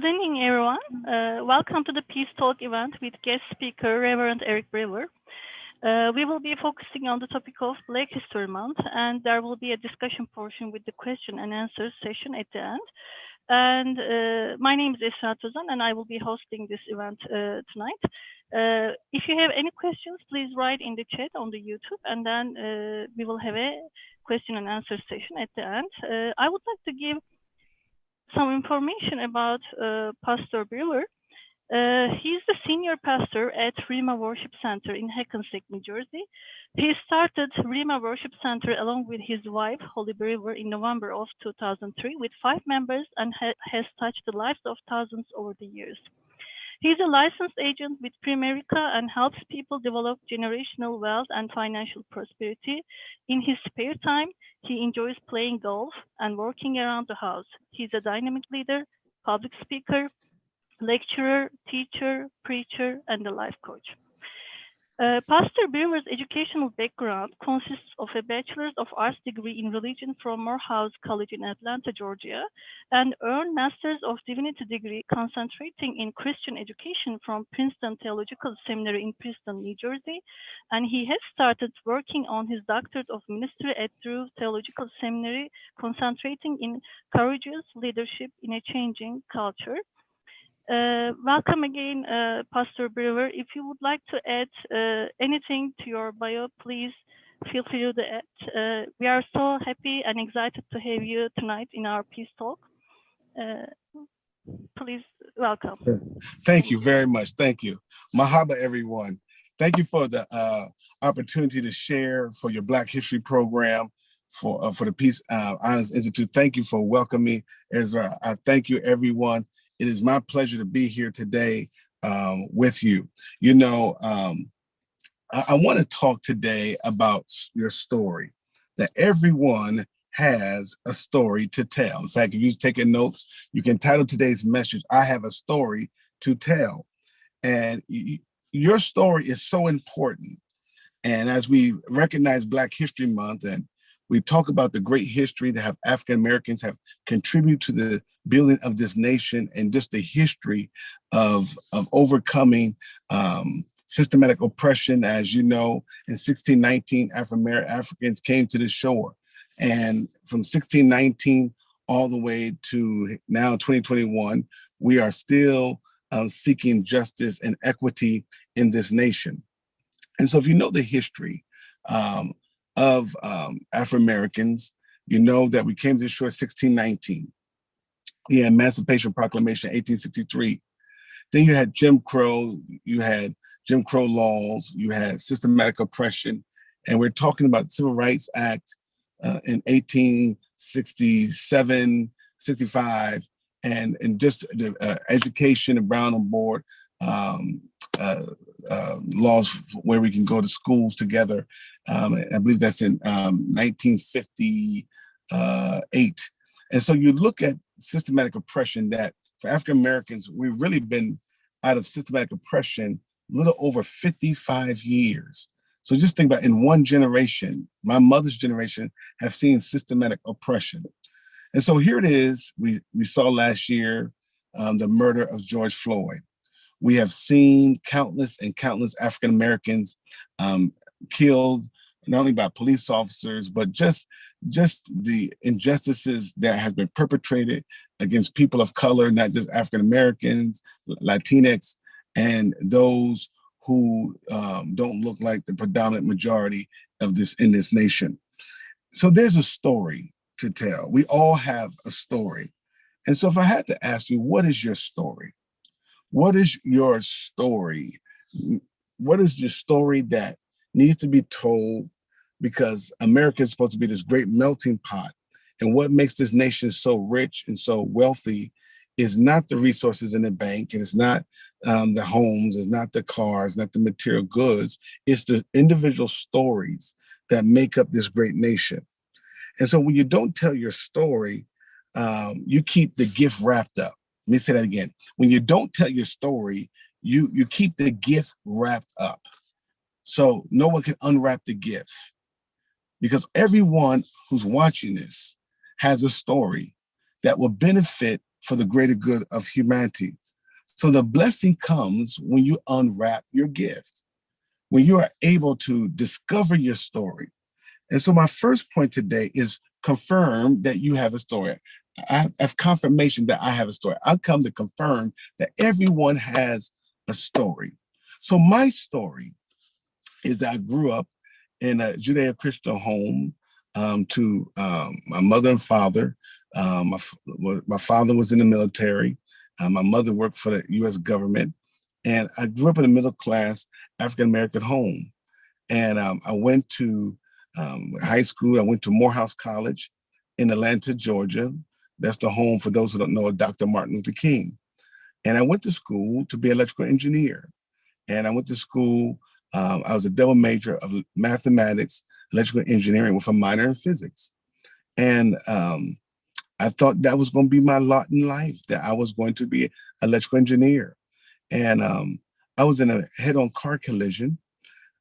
Good evening, everyone. Welcome to the Peace Talk event with guest speaker Reverend Eric Brewer. We will be focusing on the topic of Black History Month, and there will be a discussion portion with the question and answer session at the end. And my name is Esra Tuzan, and I will be hosting this event tonight. If you have any questions, please write in the chat on the YouTube, and then we will have a question and answer session at the end. I would like to give some information about Pastor Brewer. He's the senior pastor at Rima Worship Center in Hackensack, New Jersey. He started Rima Worship Center along with his wife, Holly Brewer, in November of 2003 with 5 members and has touched the lives of thousands over the years. He's a licensed agent with Primerica and helps people develop generational wealth and financial prosperity. In his spare time, he enjoys playing golf and working around the house. He's a dynamic leader, public speaker, lecturer, teacher, preacher, and a life coach. Pastor Brewer's educational background consists of a Bachelor's of Arts degree in religion from Morehouse College in Atlanta, Georgia, and earned Master's of Divinity degree concentrating in Christian education from Princeton Theological Seminary in Princeton, New Jersey, and he has started working on his Doctorate of Ministry at Drew Theological Seminary, concentrating in courageous leadership in a changing culture. Welcome again, Pastor Brewer. If you would like to add anything to your bio, please feel free to add. We are so happy and excited to have you tonight in our Peace Talk. Please welcome. Thank you very much. Thank you. Mahaba, everyone. Thank you for the opportunity to share for your Black History program for the Peace Honors Institute. Thank you for welcoming me, Ezra. I thank you, everyone. It is my pleasure to be here today with you. You know, I want to talk today about your story, that everyone has a story to tell. In fact, if you're taking notes, you can title today's message, I Have a Story to Tell. And your story is so important. And as we recognize Black History Month and we talk about the great history that have African Americans have contributed to the building of this nation and just the history of overcoming systematic oppression. As you know, in 1619, Africans came to the shore. And from 1619 all the way to now 2021, we are still seeking justice and equity in this nation. And so if you know the history of Afro-Americans, you know that we came to the shore 1619, the Emancipation Proclamation 1863. Then you had Jim Crow, you had Jim Crow laws, you had systematic oppression, and we're talking about the Civil Rights Act in 1867, 65, and just the education and Brown on Board laws where we can go to schools together. I believe that's in 1958. And so you look at systematic oppression that for African Americans, we've really been out of systematic oppression a little over 55 years. So just think about in one generation, my mother's generation have seen systematic oppression. And so here it is, we saw last year the murder of George Floyd. We have seen countless and countless African Americans killed, not only by police officers, but just the injustices that have been perpetrated against people of color, not just African Americans, Latinx, and those who don't look like the predominant majority of this in this nation. So there's a story to tell. We all have a story. And so if I had to ask you, what is your story? What is your story? What is your story that needs to be told? Because America is supposed to be this great melting pot. And what makes this nation so rich and so wealthy is not the resources in the bank, and it's not the homes, it's not the cars, not the material goods. It's the individual stories that make up this great nation. And so when you don't tell your story, you keep the gift wrapped up. Let me say that again. When you don't tell your story, you keep the gift wrapped up. So no one can unwrap the gift, because everyone who's watching this has a story that will benefit for the greater good of humanity. So the blessing comes when you unwrap your gift, when you are able to discover your story. And so my first point today is confirm that you have a story. I have confirmation that I have a story. I come to confirm that everyone has a story. So my story is that I grew up in a Judeo-Christian home to my mother and father. My father was in the military. My mother worked for the U.S. government. And I grew up in a middle-class African-American home. And I went to high school. I went to Morehouse College in Atlanta, Georgia. That's the home, for those who don't know, of Dr. Martin Luther King. And I went to school to be an electrical engineer. And I went to school, I was a double major of mathematics, electrical engineering with a minor in physics. And I thought that was going to be my lot in life, that I was going to be an electrical engineer. And I was in a head-on car collision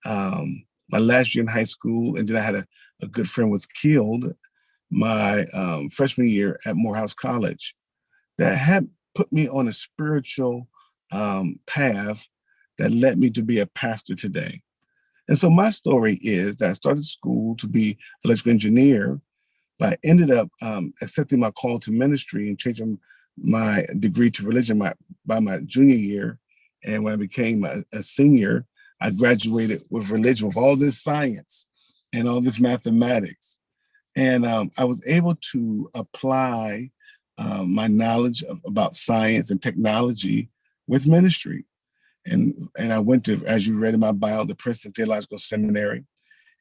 my last year in high school, and then I had a good friend was killed my freshman year at Morehouse College. That had put me on a spiritual path that led me to be a pastor today. And so my story is that I started school to be an electrical engineer, but I ended up accepting my call to ministry and changing my degree to religion by my junior year. And when I became a senior, I graduated with religion, with all this science and all this mathematics. And I was able to apply my knowledge about science and technology with ministry. And I went to, as you read in my bio, the Princeton Theological Seminary.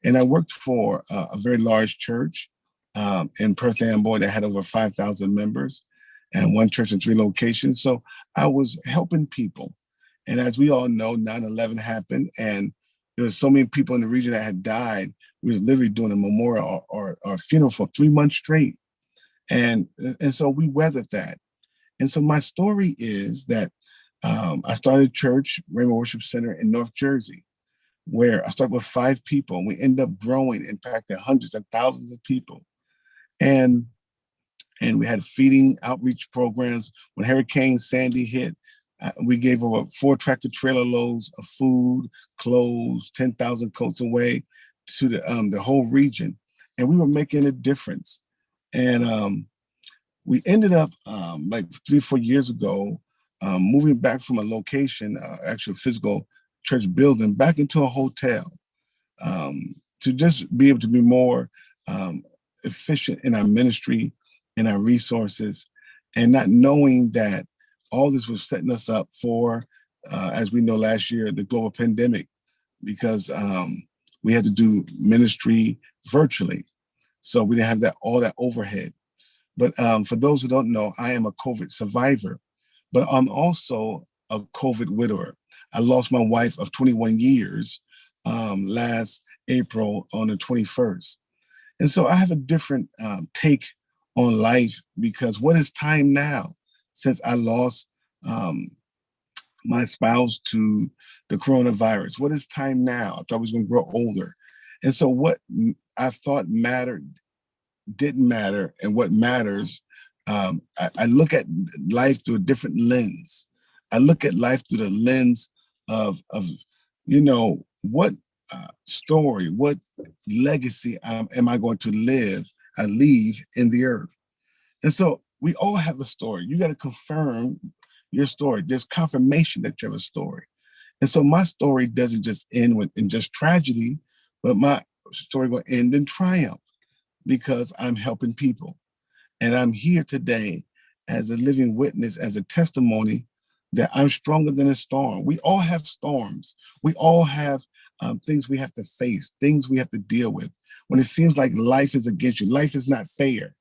And I worked for a very large church in Perth Amboy that had over 5,000 members, and one church in 3 locations. So I was helping people. And as we all know, 9/11 happened, and there was so many people in the region that had died. We was literally doing a memorial or funeral for 3 months straight. And so we weathered that. And so my story is that I started church, Rainbow Worship Center in North Jersey, where I started with 5 people, and we ended up growing, impacting hundreds and thousands of people. And we had feeding outreach programs. When Hurricane Sandy hit, we gave over 4 tractor trailer loads of food, clothes, 10,000 coats away to the whole region. And we were making a difference. And we ended up like 3 or 4 years ago, moving back from a location, actual physical church building, back into a hotel to just be able to be more efficient in our ministry, in our resources, and not knowing that all this was setting us up for, as we know last year, the global pandemic, because we had to do ministry virtually. So we didn't have all that overhead. But for those who don't know, I am a COVID survivor, but I'm also a COVID widower. I lost my wife of 21 years last April on the 21st. And so I have a different take on life, because what is time now since I lost my spouse to the coronavirus? What is time now? I thought I was going to grow older. And so what I thought mattered didn't matter, and what matters, I look at life through a different lens. I look at life through the lens of what story, what legacy am I going to leave in the earth? And so we all have a story. You got to confirm your story. There's confirmation that you have a story. And so my story doesn't just end in just tragedy, but my story will end in triumph, because I'm helping people. And I'm here today as a living witness, as a testimony that I'm stronger than a storm. We all have storms. We all have things we have to face, things we have to deal with. When it seems like life is against you, life is not fair,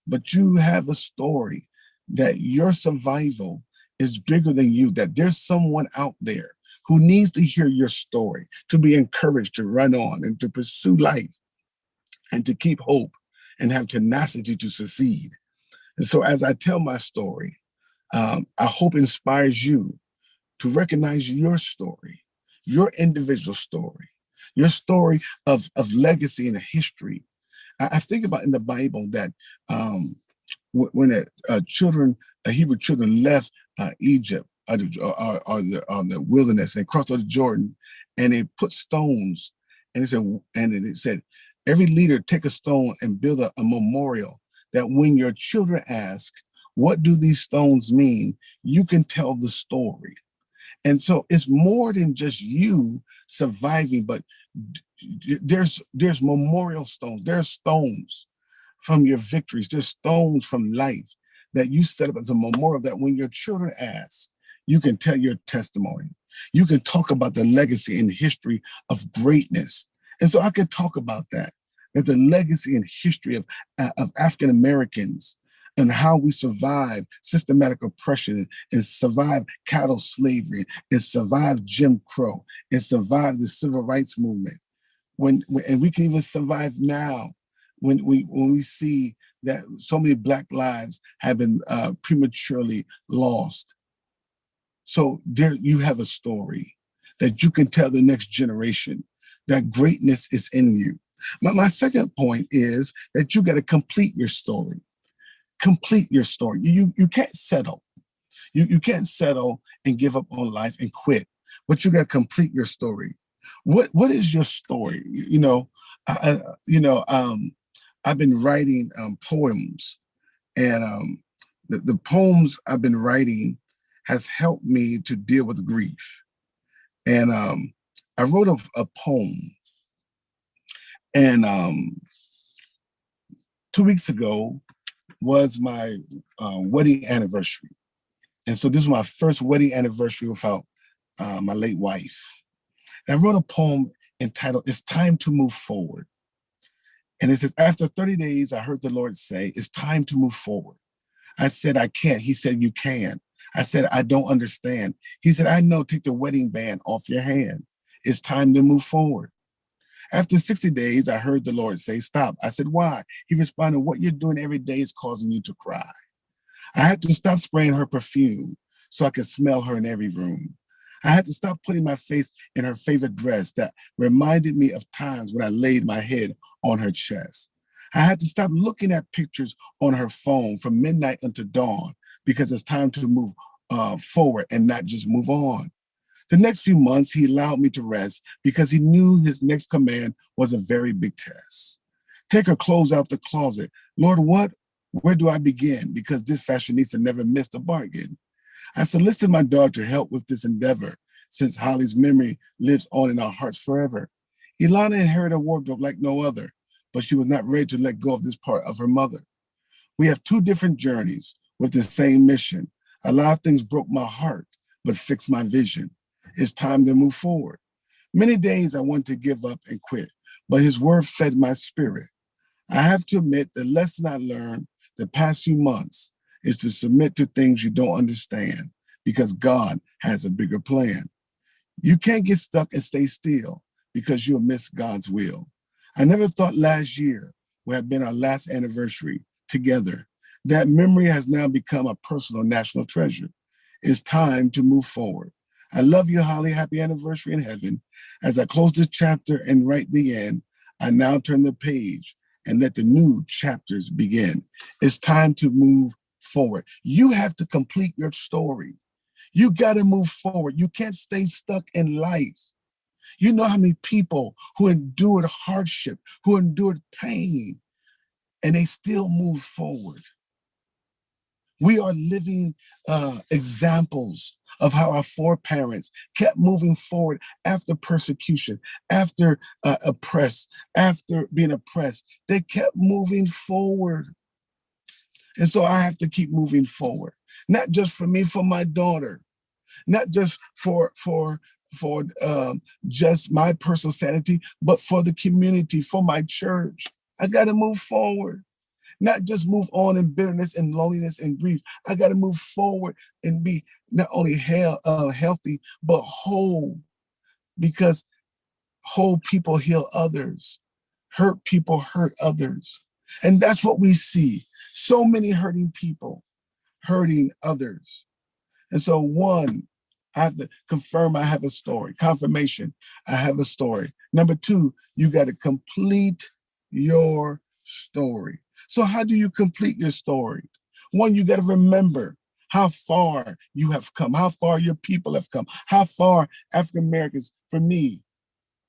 but you have a story that your survival is bigger than you, that there's someone out there who needs to hear your story, to be encouraged to run on and to pursue life and to keep hope and have tenacity to succeed. And so as I tell my story, I hope inspires you to recognize your story, your individual story, your story of legacy and history. I think about in the Bible that when children Hebrew children left Egypt or the wilderness and crossed the Jordan, and they put stones, and it said, every leader take a stone and build a memorial that when your children ask, what do these stones mean? You can tell the story. And so it's more than just you surviving, but there's memorial stones. There's stones from your victories. There's stones from life that you set up as a memorial that when your children ask, you can tell your testimony. You can talk about the legacy and history of greatness. And so I can talk about that the legacy and history of African Americans and how we survived systematic oppression and survived cattle slavery and survived Jim Crow and survived the civil rights movement. And we can even survive now when we see that so many Black lives have been prematurely lost. So there you have a story that you can tell the next generation that greatness is in you. My second point is that you got to complete your story. Complete your story. You can't settle. You can't settle and give up on life and quit, but you got to complete your story. What is your story? I've been writing poems, and the poems I've been writing has helped me to deal with grief. And I wrote a poem, and 2 weeks ago was my wedding anniversary. And so this is my first wedding anniversary without my late wife. And I wrote a poem entitled, It's Time to Move Forward. And it says, after 30 days, I heard the Lord say, it's time to move forward. I said, I can't. He said, you can. I said, I don't understand. He said, I know, take the wedding band off your hand. It's time to move forward. After 60 days, I heard the Lord say, stop. I said, why? He responded, what you're doing every day is causing you to cry. I had to stop spraying her perfume so I could smell her in every room. I had to stop putting my face in her favorite dress that reminded me of times when I laid my head on her chest. I had to stop looking at pictures on her phone from midnight until dawn because it's time to move forward and not just move on. The next few months, he allowed me to rest because he knew his next command was a very big test. Take her clothes out the closet. Lord, where do I begin? Because this fashionista never missed a bargain. I solicited my daughter to help with this endeavor, since Holly's memory lives on in our hearts forever. Ilana inherited a wardrobe like no other, but she was not ready to let go of this part of her mother. We have two different journeys with the same mission. A lot of things broke my heart, but fixed my vision. It's time to move forward. Many days I wanted to give up and quit, but his word fed my spirit. I have to admit the lesson I learned the past few months is to submit to things you don't understand because God has a bigger plan. You can't get stuck and stay still because you'll miss God's will. I never thought last year would have been our last anniversary together. That memory has now become a personal national treasure. It's time to move forward. I love you, Holly. Happy anniversary in heaven. As I close this chapter and write the end, I now turn the page and let the new chapters begin. It's time to move forward. You have to complete your story. You got to move forward. You can't stay stuck in life. You know how many people who endured hardship, who endured pain, and they still move forward. We are living examples of how our foreparents kept moving forward after persecution, after after being oppressed. They kept moving forward. And so I have to keep moving forward, not just for me, for my daughter, not just for just my personal sanity, but for the community, for my church. I got to move forward. Not just move on in bitterness and loneliness and grief. I got to move forward and be not only healthy, but whole, because whole people heal others. Hurt people hurt others. And that's what we see. So many hurting people hurting others. And so one, I have to confirm I have a story. Confirmation, I have a story. Number two, you got to complete your story. So how do you complete your story? One, you got to remember how far you have come, how far your people have come, how far African Americans, for me,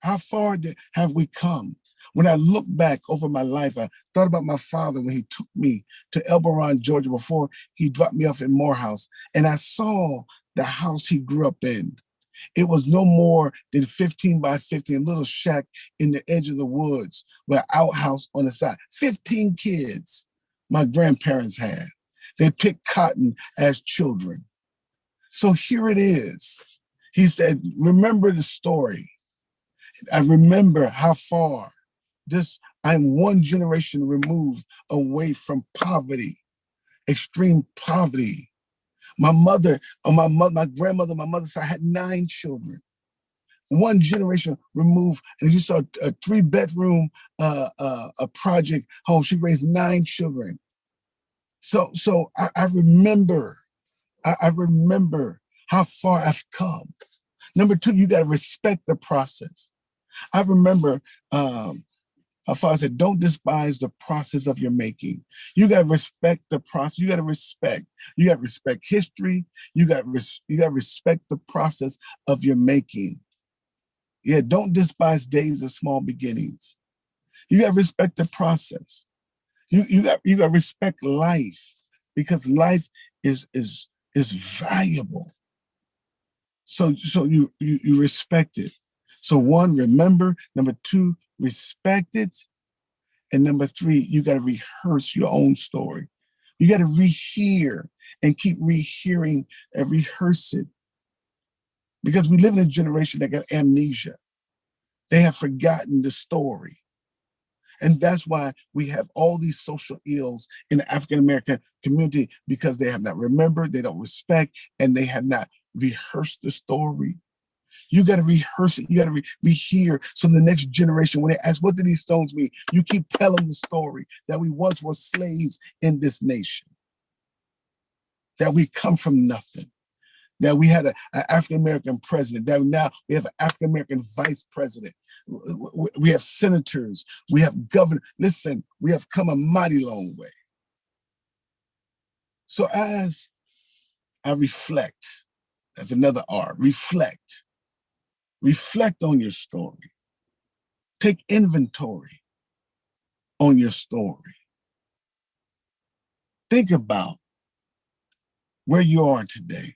how far have we come? When I look back over my life, I thought about my father when he took me to Elberon, Georgia, before he dropped me off in Morehouse, and I saw the house he grew up in. It was no more than 15 by 15, a little shack in the edge of the woods with an outhouse on the side. 15 kids my grandparents had. They picked cotton as children. So here it is. He said, remember the story. I remember how far I'm one generation removed away from poverty, extreme poverty. My grandmother, my mother's side had 9 children. One generation removed, and you saw a 3-bedroom a project home. She raised 9 children. So I remember, I remember how far I've come. Number 2, you got to respect the process. I remember our father said, don't despise the process of your making. You got to respect the process. You got to respect history. You got to respect the process of your making. Yeah, don't despise days of small beginnings. You got to respect the process. You got to respect life, because life is valuable. So you respect it. So 1, remember. Number 2, respect it. And number 3, you got to rehearse your own story. You got to rehear and keep rehearing and rehearse it. Because we live in a generation that got amnesia. They have forgotten the story. And that's why we have all these social ills in the African American community, because they have not remembered, they don't respect, and they have not rehearsed the story. You got to rehearse it. You got to rehear. So the next generation, when they ask, what do these stones mean? You keep telling the story that we once were slaves in this nation, that we come from nothing, that we had an African-American president, that now we have an African-American vice president. We have senators, we have governors. Listen, we have come a mighty long way. So as I reflect, that's another R, reflect. Reflect on your story. Take inventory on your story. Think about where you are today.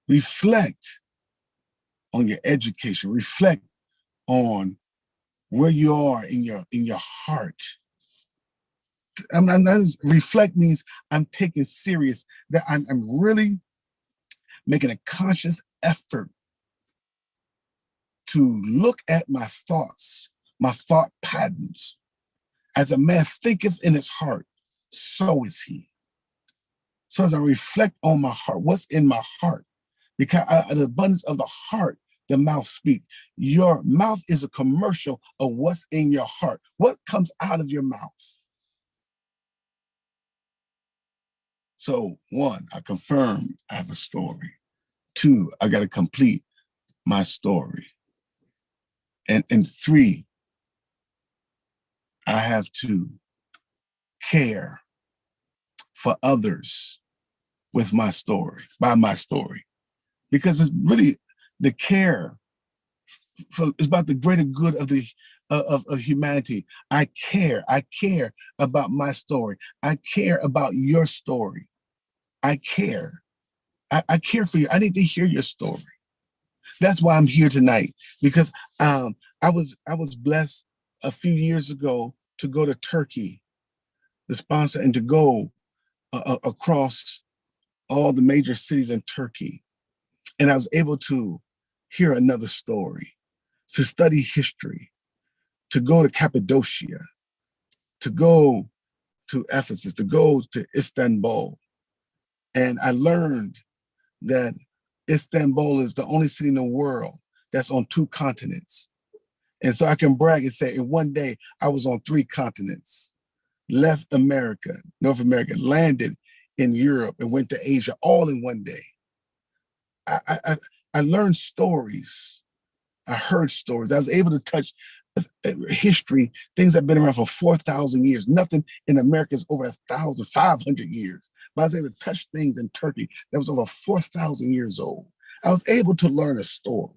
Reflect on your education. Reflect on where you are in your heart. Reflect means I'm taking serious, that I'm really making a conscious effort to look at my thoughts, my thought patterns. As a man thinketh in his heart, so is he. So as I reflect on my heart, what's in my heart? Because out of the abundance of the heart, the mouth speaks. Your mouth is a commercial of what's in your heart. What comes out of your mouth? So 1, I confirm I have a story. 2, I got to complete my story. And 3, I have to care for others with my story, by my story. Because it's really the care is about the greater good of the of humanity. I care about my story. I care about your story. I care. I care for you. I need to hear your story. That's why I'm here tonight, because I was blessed a few years ago to go to Turkey, the sponsor, and to go across all the major cities in Turkey. And I was able to hear another story, to study history, to go to Cappadocia, to go to Ephesus, to go to Istanbul. And I learned that Istanbul is the only city in the world that's on 2 continents. And so I can brag and say, in one day, I was on 3 continents, left America, North America, landed in Europe, and went to Asia, all in one day. I learned stories. I heard stories. I was able to touch history, things that have been around for 4,000 years. Nothing in America is over 1,500 years. But I was able to touch things in Turkey that was over 4,000 years old. I was able to learn a story.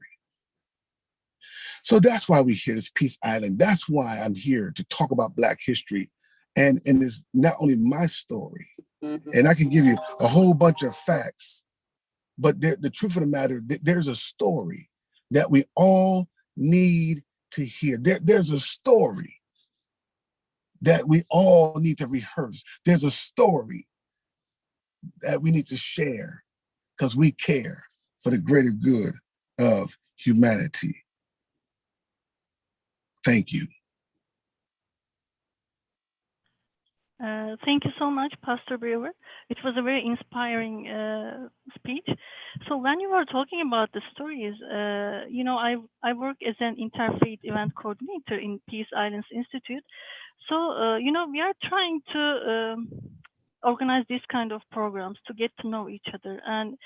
So that's why we're here, this Peace Island. That's why I'm here to talk about Black history. And it's not only my story, and I can give you a whole bunch of facts, but the truth of the matter, there's a story that we all need to hear. There's a story that we all need to rehearse. There's a story that we need to share because we care for the greater good of humanity. Thank you. Thank you so much, Pastor Brewer. It was a very inspiring speech. So when you were talking about the stories, I work as an interfaith event coordinator in Peace Islands Institute. So, we are trying to organize these kind of programs to get to know each other. And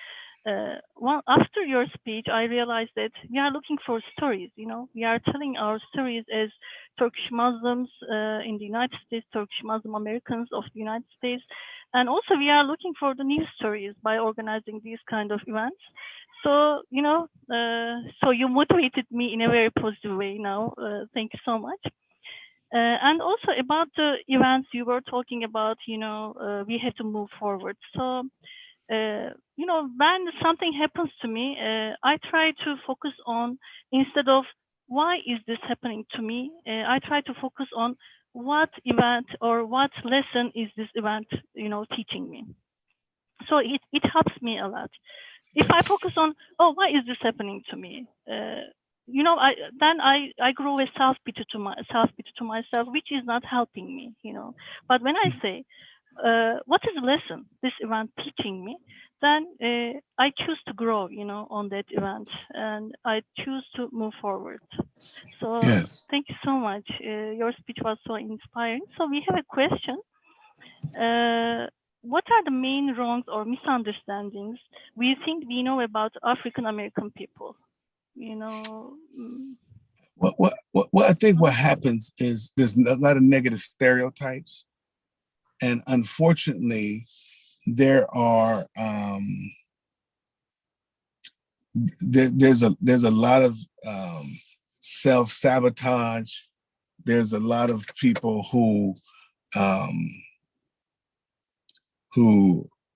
well, after your speech, I realized that we are looking for stories. We are telling our stories as Turkish Muslims in the United States, Turkish Muslim Americans of the United States, and also we are looking for the new stories by organizing these kind of events. So so you motivated me in a very positive way. Now, thank you so much. And also about the events you were talking about, we have to move forward. So when something happens to me, I try to focus on, instead of why is this happening to me, I try to focus on what event or what lesson is this event, teaching me. So it helps me a lot. If I focus on, why is this happening to me? I grow a self-pity to myself, which is not helping me, But when I say, what is the lesson this event teaching me, then I choose to grow, on that event, and I choose to move forward. So Yes. Thank you so much. Your speech was so inspiring. So we have a question. What are the main wrongs or misunderstandings we think we know about African American people? Well, I think what happens is there's a lot of negative stereotypes, and unfortunately, there are there's a lot of self-sabotage. There's a lot of people who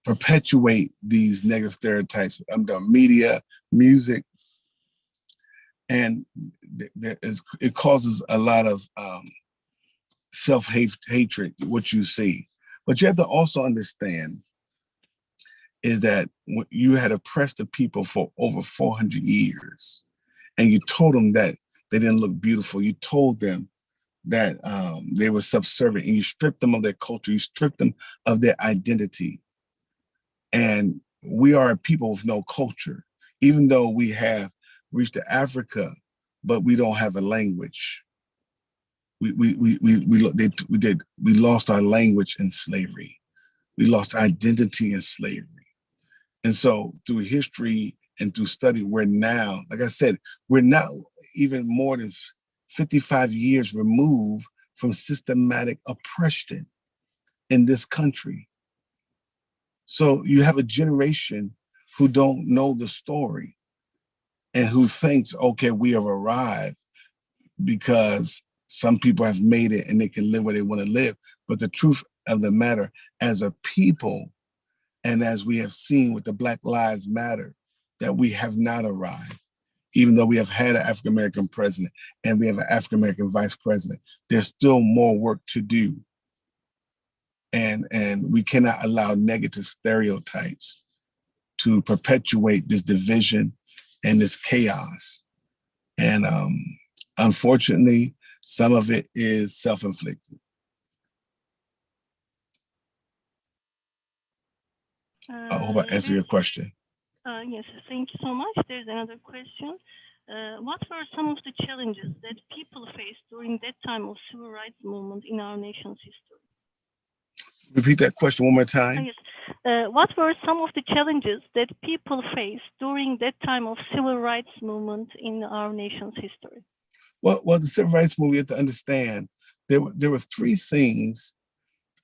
perpetuate these negative stereotypes under media, music, and it causes a lot of self-hatred, what you see. But you have to also understand is that you had oppressed the people for over 400 years, and you told them that they didn't look beautiful. You told them that they were subservient, and you stripped them of their culture. You stripped them of their identity. And we are a people with no culture, even though we have reached to Africa, but we don't have a language. We lost our language in slavery. We lost identity in slavery. And so through history and through study, we're now, like I said, we're now even more than 55 years removed from systematic oppression in this country. So you have a generation who don't know the story and who thinks, okay, we have arrived because some people have made it and they can live where they want to live. But the truth of the matter, as a people, and as we have seen with the Black Lives Matter, that we have not arrived. Even though we have had an African-American president and we have an African-American vice president, there's still more work to do. And we cannot allow negative stereotypes to perpetuate this division and this chaos. And unfortunately, some of it is self-inflicted. I hope I answered your question. Yes, thank you so much. There's another question. What were some of the challenges that people faced during that time of civil rights movement in our nation's history? Repeat that question one more time. Yes. What were some of the challenges that people faced during that time of civil rights movement in our nation's history? Well, the civil rights movement, you have to understand there were three things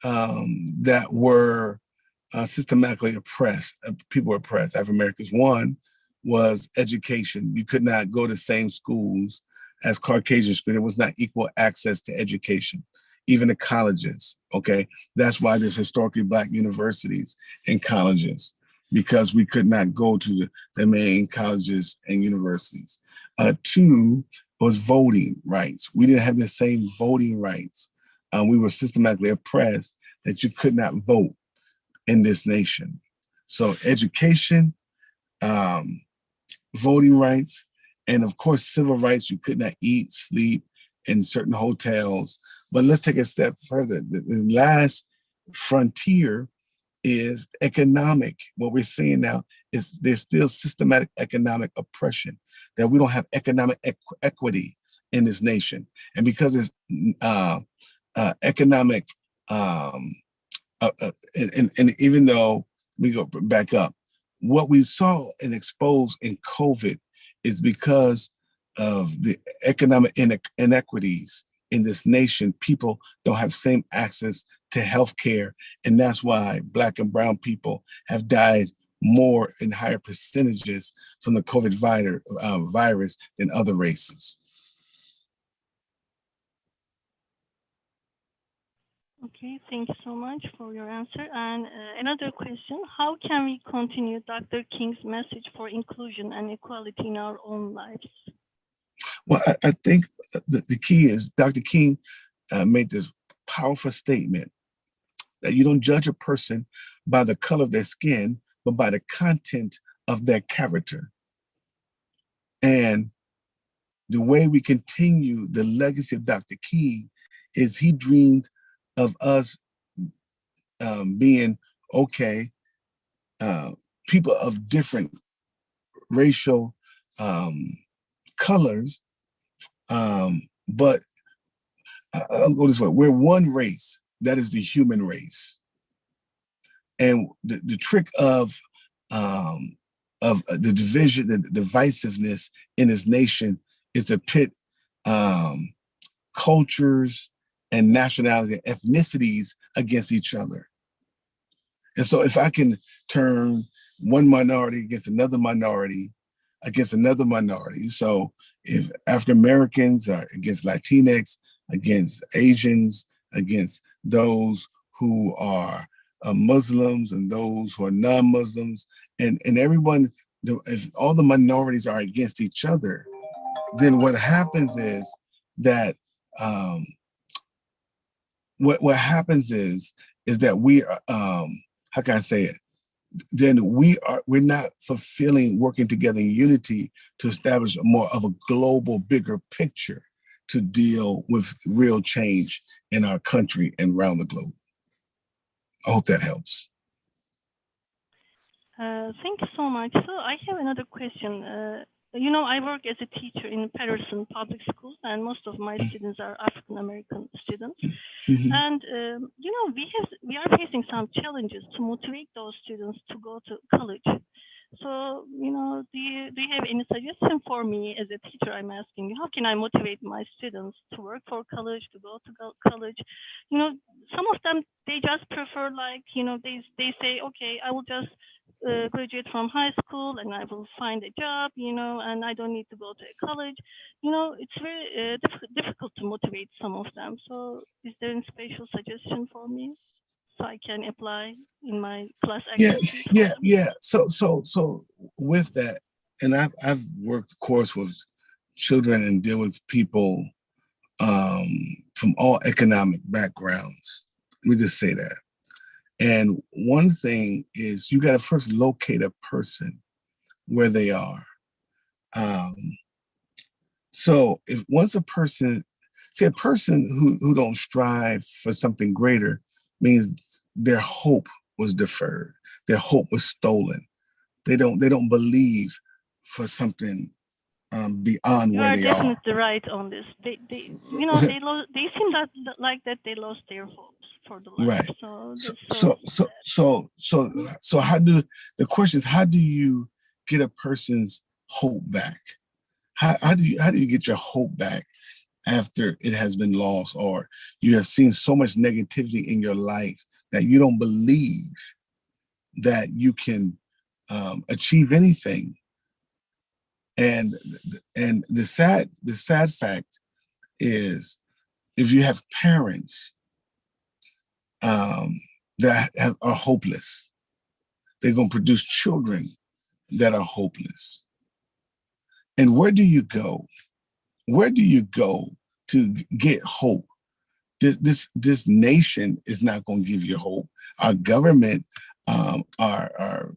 that were systematically oppressed. People were oppressed, African Americans. One was education. You could not go to the same schools as Caucasian schools. There was not equal access to education, even the colleges. Okay, that's why there's historically Black universities and colleges, because we could not go to the main colleges and universities. Two was voting rights. We didn't have the same voting rights. We were systematically oppressed that you could not vote in this nation. So education, um, voting rights, and of course, civil rights. You could not eat, sleep in certain hotels. But let's take a step further. The last frontier is economic. What we're seeing now is there's still systematic economic oppression, that we don't have economic equity in this nation. And because there's economic, um, and even though we go back up, what we saw and exposed in COVID is because of the economic inequities in this nation. People don't have same access to health care. And that's why Black and brown people have died more in higher percentages from the COVID virus than other races. Okay, thank you so much for your answer. And another question, how can we continue Dr. King's message for inclusion and equality in our own lives? Well, I think the key is Dr. King made this powerful statement that you don't judge a person by the color of their skin, but by the content of their character. And the way we continue the legacy of Dr. King is he dreamed of us being okay, people of different racial colors, but I'll go this way: we're one race. That is the human race. And the trick of the division, the divisiveness in this nation is to pit cultures and nationalities and ethnicities against each other. And so if I can turn one minority against another minority, so if African Americans are against Latinx, against Asians, against those who are Muslims and those who are non-Muslims, and everyone, if all the minorities are against each other, then what happens is that what happens is that we are, how can I say it? Then we're not fulfilling working together in unity to establish more of a global, bigger picture to deal with real change in our country and around the globe. I hope that helps. Thank you so much. So I have another question. I work as a teacher in Patterson Public Schools, and most of my students are African American students. Mm-hmm. And we are facing some challenges to motivate those students to go to college. So do you have any suggestion for me as a teacher? I'm asking you, how can I motivate my students to work for college, to go to college? Some of them, they just prefer, like, they say, okay, I will just graduate from high school and I will find a job, and I don't need to go to a college. It's very difficult to motivate some of them. So is there any special suggestion for me so I can apply in my class activities? Yeah. So with that, and I've worked, of course, with children and deal with people from all economic backgrounds. Let me just say that. And one thing is you got to first locate a person where they are. So if once a person who don't strive for something greater means their hope was deferred, their hope was stolen. They don't believe for something beyond where they are. You are definitely right on this. They seem like that they lost their hopes for the life. Right. So how do the question is, how do you get a person's hope back? how do you get your hope back after it has been lost, or you have seen so much negativity in your life that you don't believe that you can achieve anything? And the sad fact is, if you have parents um, are hopeless, they're going to produce children that are hopeless. And where do you go? Where do you go to get hope? This nation is not going to give you hope. Our government, our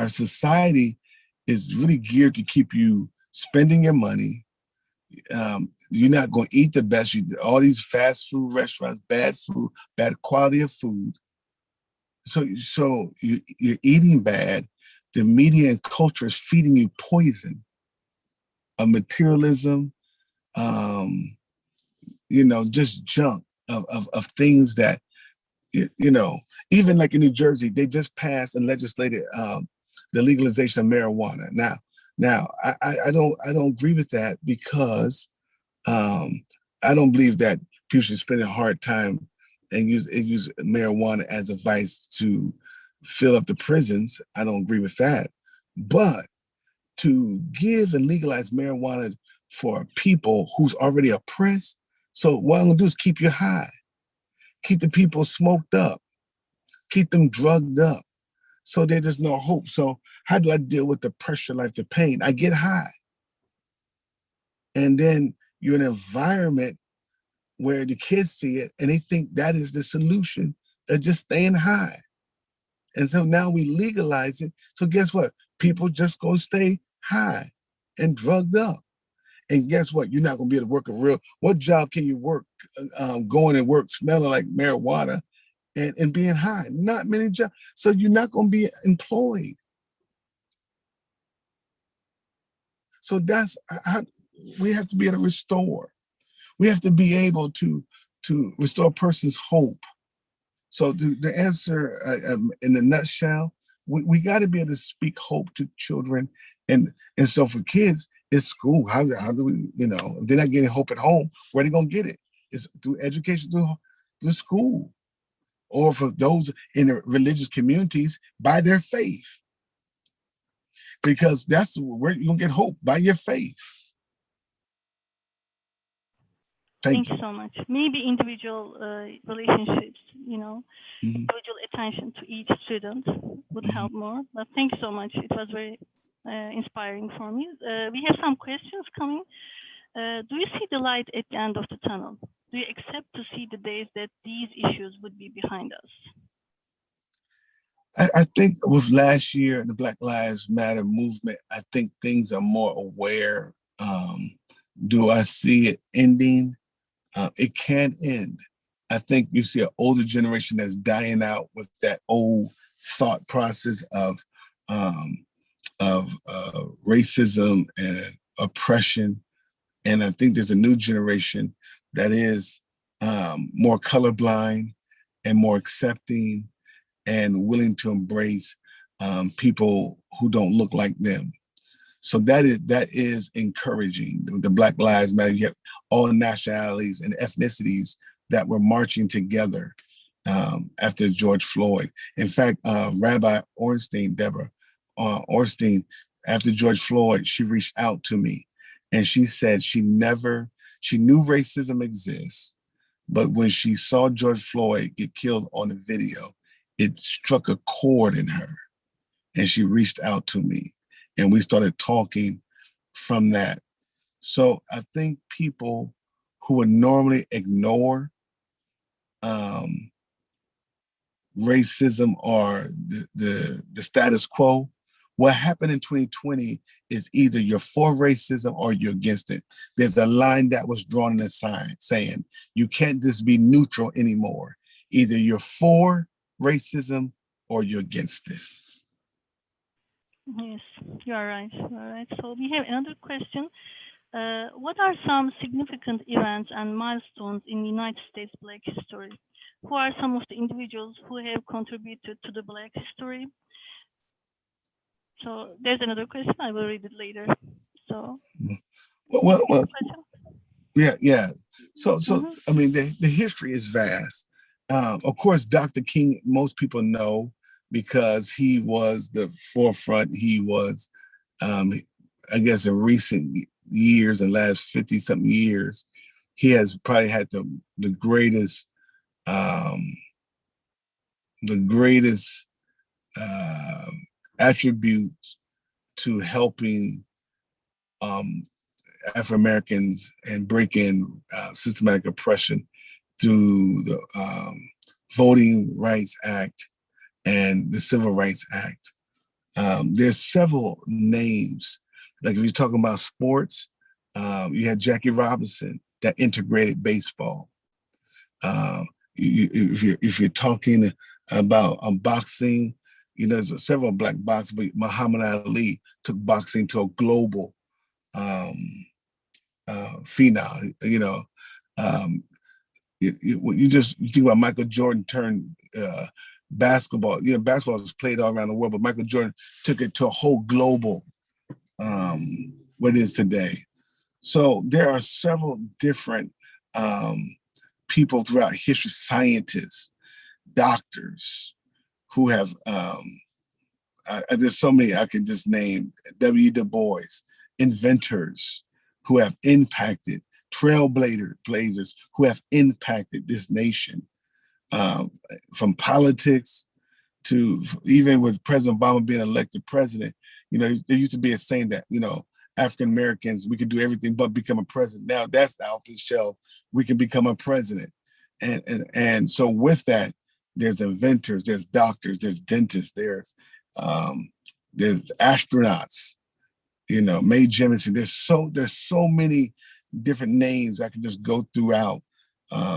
society is really geared to keep you spending your money. You're not going to eat the best. All these fast food restaurants, bad food, bad quality of food. So you're eating bad. The media and culture is feeding you poison of materialism, um, just junk of things that, you know, even like in New Jersey, they just passed and legislated the legalization of marijuana. Now, I don't agree with that, because um, I don't believe that people should spend a hard time and use marijuana as a vice to fill up the prisons. I don't agree with that. But to give and legalize marijuana for people who's already oppressed, so what I'm gonna do is keep you high, keep the people smoked up, keep them drugged up, so there's no hope. So how do I deal with the pressure, like the pain? I get high, and then you're in an environment where the kids see it and they think that is the solution of just staying high. And so now we legalize it. So guess what? People just gonna stay high and drugged up. And guess what? You're not gonna be able to work a real. What job can you work? Going and work smelling like marijuana and being high? Not many jobs. So you're not gonna be employed. So that's how we have to be able to restore. We have to be able to restore a person's hope. So the answer, in a nutshell, we got to be able to speak hope to children, and so for kids, it's school. How do we, if they're not getting hope at home, where are they gonna get it? It's through education, through school, or for those in the religious communities, by their faith, because that's where you're gonna get hope, by your faith. Thank Thank you you. so much. Maybe individual relationships, Mhm, individual attention to each student would mhm. help more. But thank you so much. It was very inspiring for me. We have some questions coming. Do you see the light at the end of the tunnel? Do you accept to see the days that these issues would be behind us? I think with last year, the Black Lives Matter movement, I think things are more aware. Do I see it ending? It can end. I think you see an older generation that's dying out with that old thought process um, of racism and oppression, and I think there's a new generation that is more colorblind and more accepting and willing to embrace people who don't look like them. So that is encouraging. The Black Lives Matter. You have all nationalities and ethnicities that were marching together after George Floyd. In fact, Rabbi Ornstein, Deborah Ornstein, after George Floyd, she reached out to me, and she said she knew racism exists, but when she saw George Floyd get killed on the video, it struck a chord in her, and she reached out to me, and we started talking from that. So I think people who would normally ignore um, racism or the status quo, what happened in 2020 is either you're for racism or you're against it. There's a line that was drawn in the sign saying you can't just be neutral anymore. Either you're for racism or you're against it. Yes, you are right. You are right. So we have another question. What are some significant events and milestones in United States Black history? Who are some of the individuals who have contributed to the Black history? So there's another question. I will read it later. So, Well, yeah. So, Mhm. I mean, the history is vast. Of course, Dr. King, most people know because he was the forefront. He was, um, I guess, in recent years, in the last 50 something years, he has probably had the greatest, um, the greatest uh, attributes to helping um, Afro Americans and breaking systematic oppression through the Voting Rights Act and the Civil Rights Act. There's several names. Like if you're talking about sports, you had Jackie Robinson that integrated baseball. Um, if you're talking about boxing, there's several black boxers, but Muhammad Ali took boxing to a global um, phenom. Um, you think about Michael Jordan turned basketball. Basketball was played all around the world, but Michael Jordan took it to a whole global what it is today. So there are several different people throughout history, scientists, doctors, who have there's so many I could just name. W. Du Bois, inventors who have impacted, trailblazers who have impacted this nation, um, from politics to even with President Obama being elected president. There used to be a saying that African Americans, we can do everything but become a president. Now that's off the shelf. We can become a president, and so with that, there's inventors, there's doctors, there's dentists, um, there's astronauts. Mae Jemison. There's so many different names I can just go throughout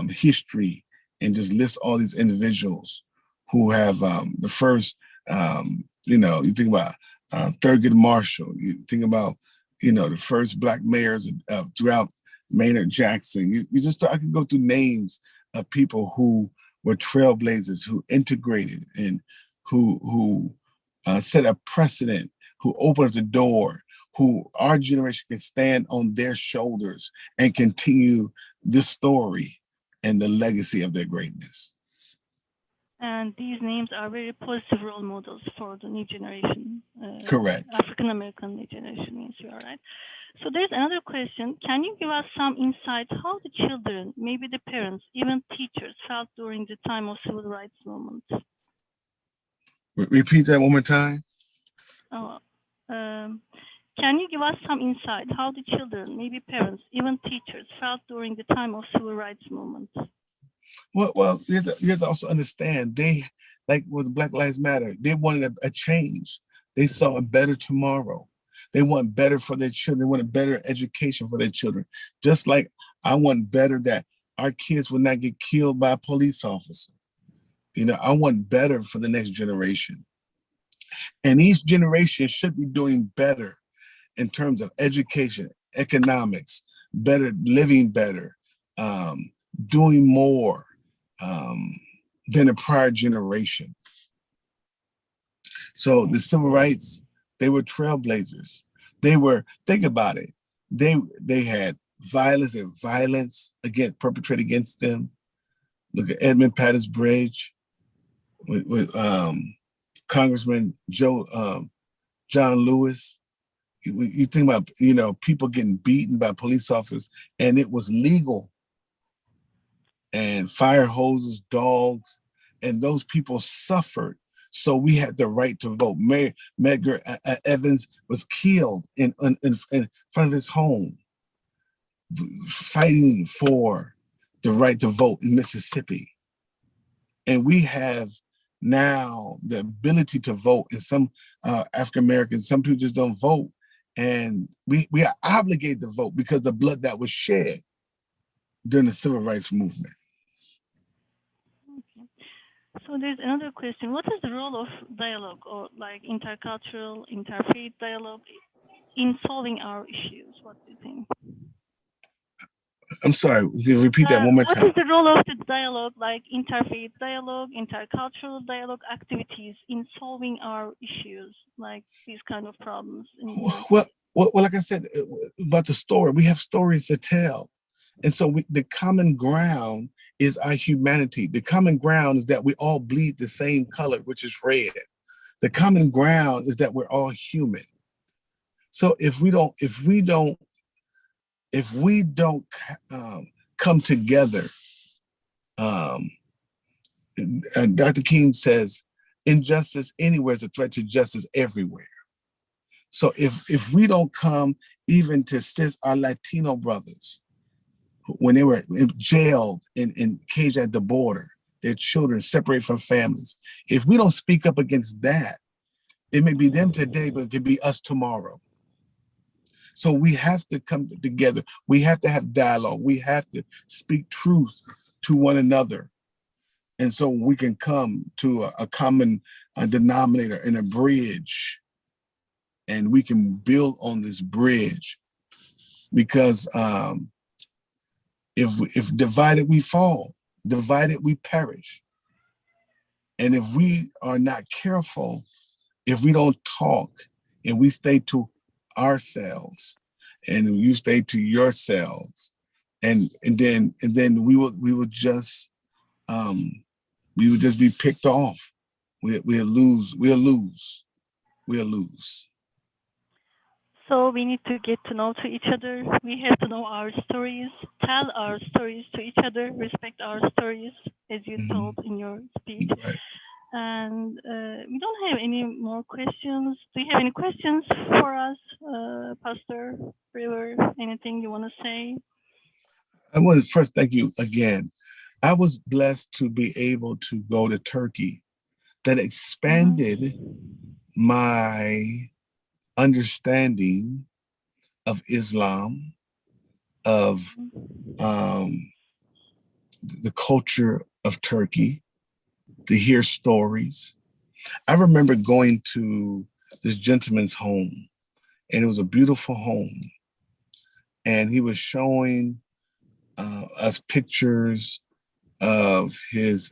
history and just list all these individuals who have the first. You think about Thurgood Marshall. You think about the first black mayors throughout Maynard Jackson. I can go through names of people who were trailblazers, who integrated and who set a precedent, who opened the door, who our generation can stand on their shoulders and continue the story and the legacy of their greatness. And these names are very positive role models for the new generation, Correct. African American new generation. Yes, you are right. So there's another question. Can you give us some insight how the children, maybe the parents, even teachers felt during the time of civil rights movement? Repeat that one more time. Oh, can you give us some insight how the children, maybe parents, even teachers felt during the time of civil rights movement? Well, you have to also understand like with Black Lives Matter, they wanted a change. They saw a better tomorrow. They want better for their children. They want a better education for their children. Just like I want better that our kids will not get killed by a police officer. I want better for the next generation. And each generation should be doing better in terms of education, economics, better living better, doing more than the prior generation. So the civil rights, they were trailblazers. Think about it. They had violence perpetrated against them. Look at Edmund Pettus Bridge with Congressman John Lewis. You think about people getting beaten by police officers, and it was legal. And fire hoses, dogs, and those people suffered. So we had the right to vote. Medgar Evans was killed in front of his home, fighting for the right to vote in Mississippi. And we have now the ability to vote. And some African Americans, some people just don't vote. And we are obligated to vote because the blood that was shed during the civil rights movement. Okay. So there's another question. What is the role of dialogue or like intercultural, interfaith dialogue in solving our issues? What do you think? I'm sorry, you can repeat that one more What time. is the role of the dialogue, like interfaith dialogue, intercultural dialogue activities in solving our issues, like these kind of problems? Well, Well, like I said about the story, we have stories to tell. And so the common ground is our humanity. The common ground is that we all bleed the same color, which is red. The common ground is that we're all human. So if we don't come together, um, Dr. King says, injustice anywhere is a threat to justice everywhere. So if we don't come even to assist our Latino brothers when they were jailed and caged at the border, their children separated from families, if we don't speak up against that, it may be them today, but it could be us tomorrow. So we have to come together. We have to have dialogue. We have to speak truth to one another. And so we can come to a common denominator and a bridge. And we can build on this bridge, because if divided we fall, divided we perish. And if we are not careful, if we don't talk and we stay to ourselves and you stay to yourselves, and then we will just be picked off. We'll lose. So we need to get to know to each other. We have to know our stories, tell our stories to each other, respect our stories, as you told in your speech. Right. And we don't have any more questions. Do you have any questions for us, Pastor River? Anything you want to say? I want to first thank you again. I was blessed to be able to go to Turkey. That expanded my understanding of Islam, of the culture of Turkey, to hear stories. I remember going to this gentleman's home, and it was a beautiful home. And he was showing us pictures of his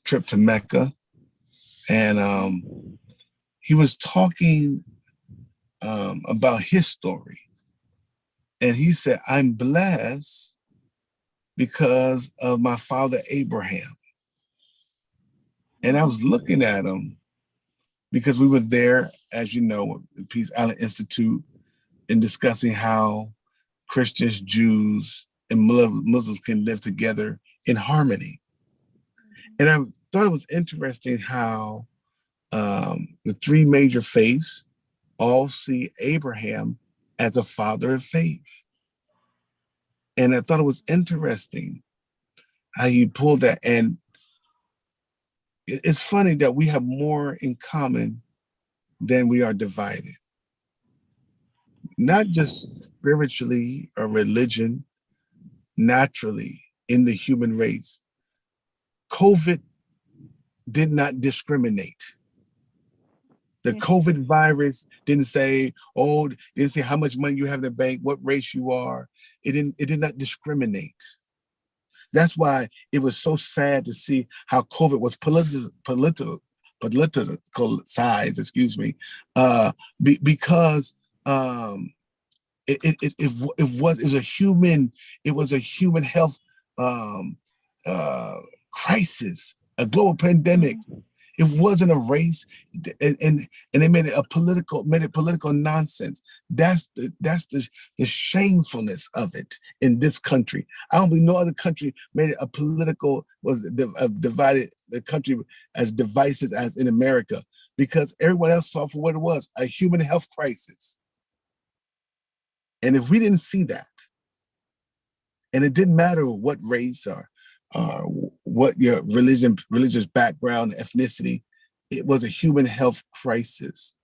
trip to Mecca. And he was talking about his story. And he said, I'm blessed because of my father Abraham. And I was looking at him because we were there, as you know, at Peace Island Institute, and discussing how Christians, Jews, and Muslims can live together in harmony. And I thought it was interesting how the three major faiths all see Abraham as a father of faith. And I thought it was interesting how you pulled that. And it's funny that we have more in common than we are divided. Not just spiritually or religion, naturally in the human race. COVID did not discriminate. The COVID virus didn't say, didn't say how much money you have in the bank, what race you are. It did not discriminate. That's why it was so sad to see how COVID was politicalized, because it was a human health crisis, a global pandemic. It wasn't a race, and they made it political nonsense. That's the shamefulness of it in this country. I don't believe no other country made it divided the country as divisive as in America, because everyone else saw for what it was, a human health crisis. And if we didn't see that, and it didn't matter what race or what your religious background, ethnicity, it was a human health crisis.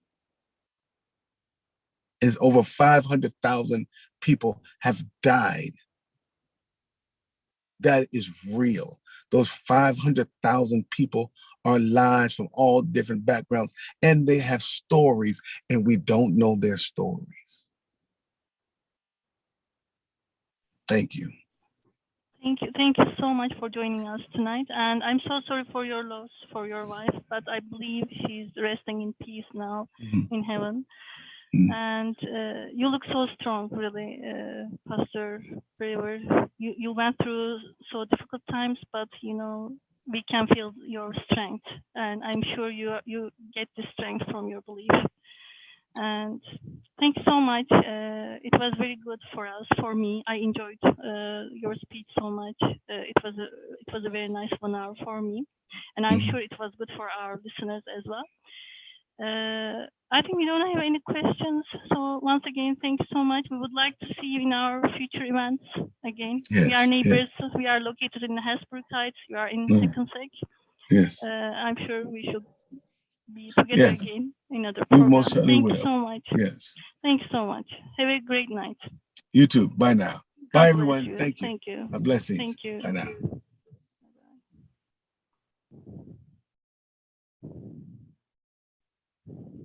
And over 500,000 people have died. That is real. Those 500,000 people are lives from all different backgrounds, and they have stories, and we don't know their stories. Thank you. Thank you so much for joining us tonight. And I'm so sorry for your loss for your wife, but I believe she's resting in peace now in heaven. And you look so strong, really, Pastor Brewer. You went through so difficult times, but we can feel your strength, and I'm sure you get the strength from your belief. And thank you so much. It was very good for us, for me. I enjoyed your speech so much. It was a very nice 1 hour for me, and I'm sure it was good for our listeners as well. I think we don't have any questions. So once again, thank you so much. We would like to see you in our future events again. Yes, we are neighbors. Yes. We are located in the Hasbrook Heights. You are in Hackensack. Yes. I'm sure we should be together Yes. again in another We program. most certainly Thank will. you so much. Yes. Thanks so much. Have a great night. You too. Bye now. God Bye, bless everyone. you. Thank you. Thank you. Blessings. Thank you. Bye now. Bye-bye.